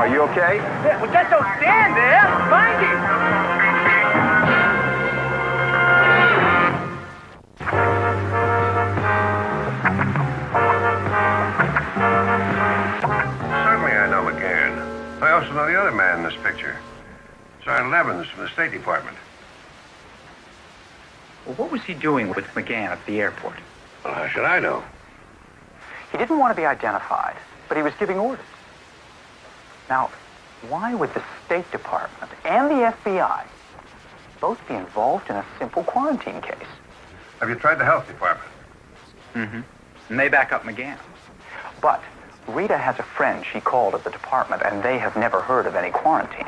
Are you okay? Yeah, well, just don't stand there. Find him. Certainly I know McGann. I also know the other man in this picture. Sergeant Evans from the State Department. Well, what was he doing with McGann at the airport? Well, how should I know? He didn't want to be identified, but he was giving orders. Now, why would the State Department and the FBI both be involved in a simple quarantine case? Have you tried the Health Department? Mm-hmm. And they back up McGann. But Rita has a friend she called at the department, and they have never heard of any quarantine.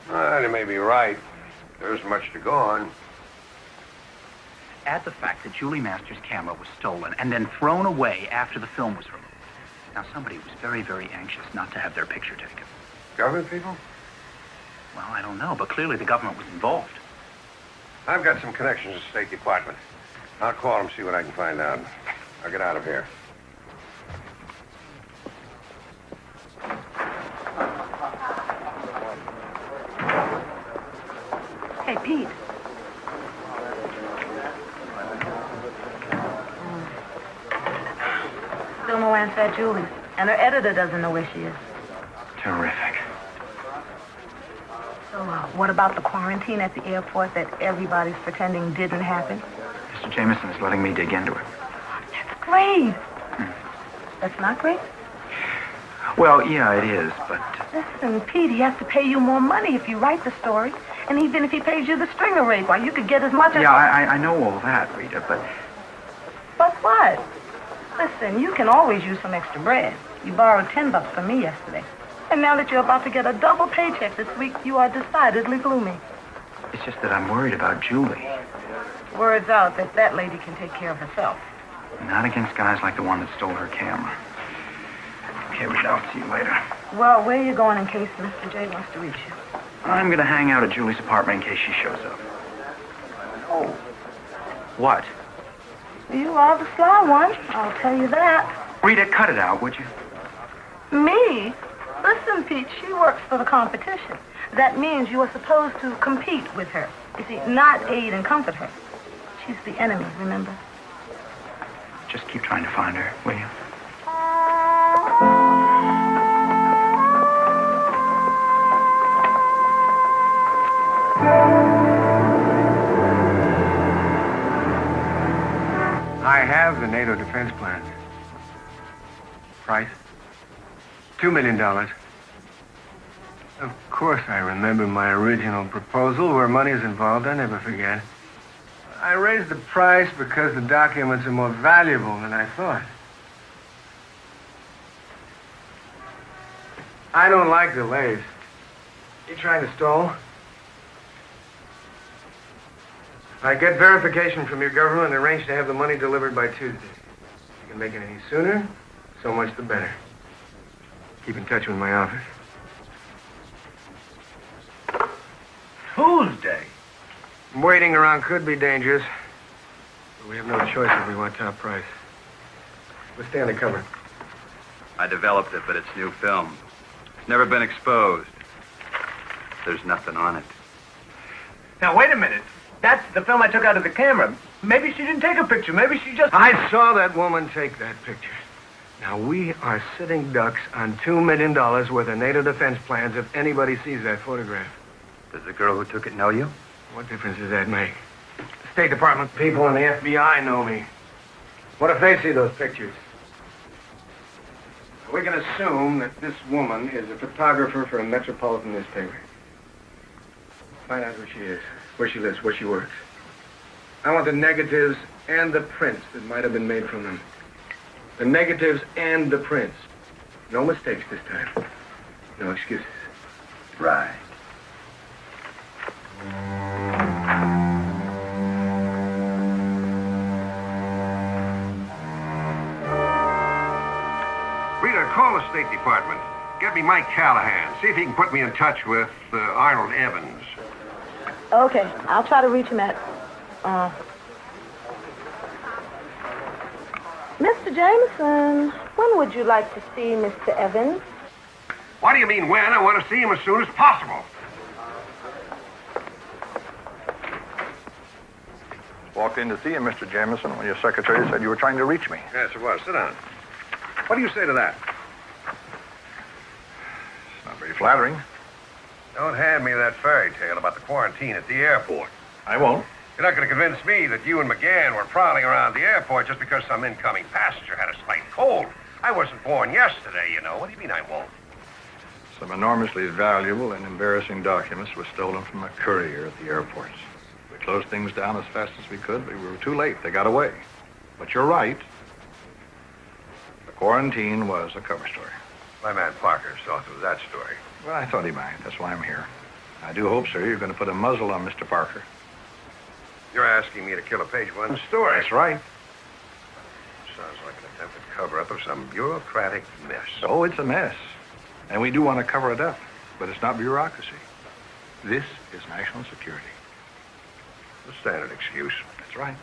You may be right. There isn't much to go on. Add the fact that Julie Masters' camera was stolen and then thrown away after the film was removed. Now, somebody was very, very anxious not to have their picture taken. Government people? Well, I don't know, but clearly the government was involved. I've got some connections at the State Department. I'll call them, see what I can find out. I'll get out of here. Hey, Pete. Still no answer at Julie's. And her editor doesn't know where she is. Terrific. So, what about the quarantine at the airport that everybody's pretending didn't happen? Mr. Jameson is letting me dig into it. That's great. That's not great? Well, yeah, it is, but... Listen, Pete, he has to pay you more money if you write the story. And even if he pays you the stringer rate, why, you could get as much as... Yeah, I know all that, Rita, but... But what? Listen, you can always use some extra bread. You borrowed $10 from me yesterday. And now that you're about to get a double paycheck this week, you are decidedly gloomy. It's just that I'm worried about Julie. Word's out that that lady can take care of herself. Not against guys like the one that stole her camera. Okay, Rita, I'll see you later. Well, where are you going in case Mr. J wants to reach you? I'm going to hang out at Julie's apartment in case she shows up. Oh. What? You are the sly one, I'll tell you that. Rita, cut it out, would you? Me? Listen, Pete, she works for the competition. That means you are supposed to compete with her. You see, not aid and comfort her. She's the enemy, remember? Just keep trying to find her, will you? I have the NATO defense plans. Price? $2 million. Of course I remember my original proposal. Where money is involved, I never forget. I raised the price because the documents are more valuable than I thought. I don't like delays. You trying to stall? I get verification from your government and arrange to have the money delivered by Tuesday. If you can make it any sooner, so much the better. Keep in touch with my office. Tuesday? Waiting around could be dangerous, but we have no choice if we want top price. Let's stay undercover. I developed it, but it's new film. It's never been exposed. There's nothing on it. Now, wait a minute. That's the film I took out of the camera. Maybe she didn't take a picture. Maybe she just... I saw that woman take that picture. Now, we are sitting ducks on $2 million worth of NATO defense plans if anybody sees that photograph. Does the girl who took it know you? What difference does that make? The State Department people and the FBI know me. What if they see those pictures? We can assume that this woman is a photographer for a metropolitan newspaper. Find out who she is, where she lives, where she works. I want the negatives and the prints that might have been made from them. The negatives and the prints. No mistakes this time. No excuses. Right. Rita, call the State Department. Get me Mike Callahan. See if he can put me in touch with Arnold Evans. Okay, I'll try to reach him at... Mr. Jameson, when would you like to see Mr. Evans? What do you mean when? I want to see him as soon as possible. Walked in to see you, Mr. Jameson, when your secretary said you were trying to reach me. Yes, it was. Sit down. What do you say to that? It's not very flattering. Don't hand me that fairy tale about the quarantine at the airport. I won't. You're not going to convince me that you and McGann were prowling around the airport just because some incoming passenger had a slight cold. I wasn't born yesterday, you know. What do you mean I won't? Some enormously valuable and embarrassing documents were stolen from a courier at the airport. We closed things down as fast as we could, but we were too late. They got away. But you're right. The quarantine was a cover story. My man Parker saw through that story. Well, I thought he might. That's why I'm here. I do hope, sir, you're going to put a muzzle on Mr. Parker. You're asking me to kill a page one story. That's right. Sounds like an attempted cover-up of some bureaucratic mess. Oh, it's a mess. And we do want to cover it up. But it's not bureaucracy. This is national security. The standard excuse. That's right.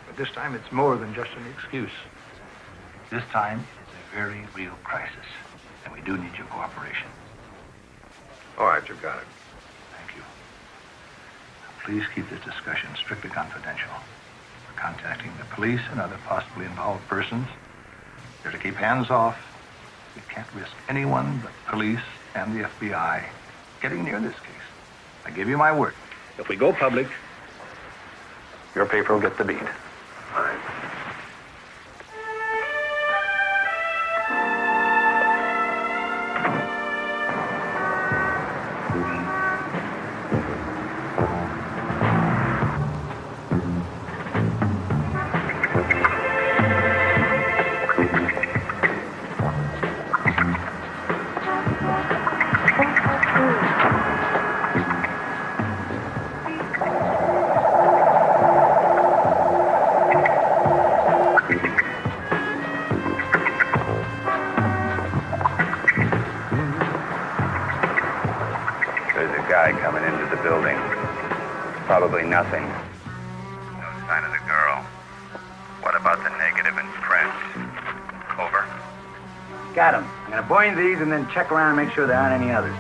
But this time it's more than just an excuse. This time it's a very real crisis. And we do need your cooperation. All right, you got it. Thank you. Now, please keep this discussion strictly confidential. We're contacting the police and other possibly involved persons. They're to keep hands off. We can't risk anyone but police and the FBI getting near this case. I give you my word. If we go public, your paper will get the beat. Fine. Probably nothing. No sign of the girl. What about the negative and print? Over. Got them. I'm going to bind these and then check around and make sure there aren't any others.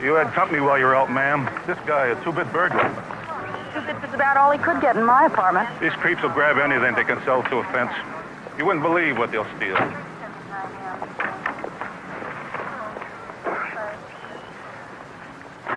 You had company while you were out, ma'am. This guy, a two-bit burglar. Two-bits is about all he could get in my apartment. These creeps will grab anything they can sell to a fence. You wouldn't believe what they'll steal.